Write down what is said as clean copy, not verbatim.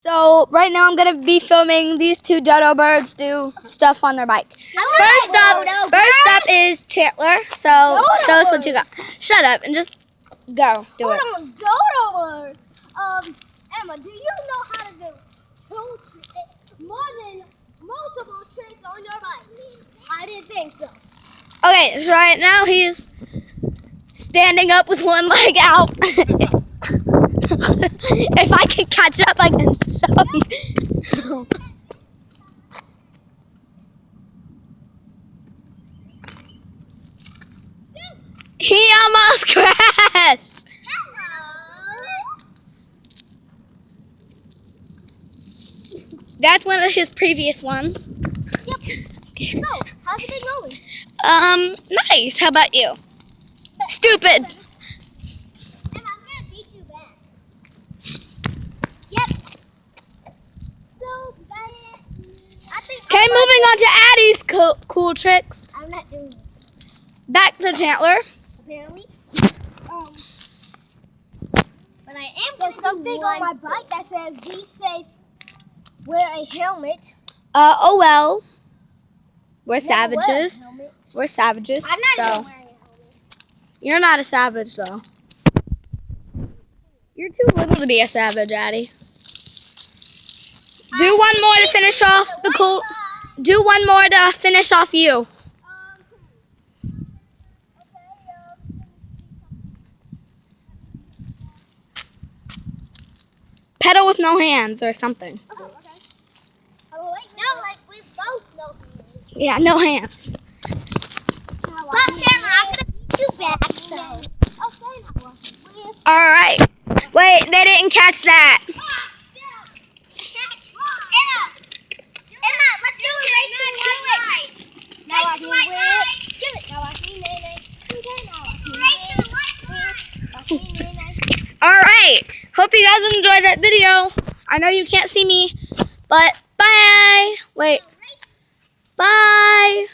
So right now I'm gonna be filming these two dodo birds do stuff on their bike. First up is Chandler. So show us what you got. Shut up and just go. Do it. Dodo bird. Emma, do you know how to do more than multiple tricks on your bike? I didn't think so. Okay, so right now he's standing up with one leg out. If I can catch up, I can show you. He almost crashed. That's one of his previous ones. Yep. So, how's it been going? Nice. How about you? Stupid. Emma, I'm gonna beat you back. Yep. So, I think. Okay, moving on to Addie's cool tricks. I'm not doing it. Back to Chandler. Apparently. But I am. There's something on my bike that says "Be safe. Wear a helmet." Oh well. We're Never wear a savages. helmet. We're savages. I'm not so even wearing a helmet. you're not a savage though. You're too little to be a savage, Addie. Do one more to finish off the cool. Do one more to finish off you. Pedal with no hands or something. Okay. No, like we both know. Yeah, no hands. Well, Chandler, I'm gonna beat you back. So. All right. Wait, they didn't catch that. Emma, let's do a race to the white. Now I can win. Give it. Now I can win. All right. Hope you guys enjoyed that video. I know you can't see me, but bye. Wait. Bye.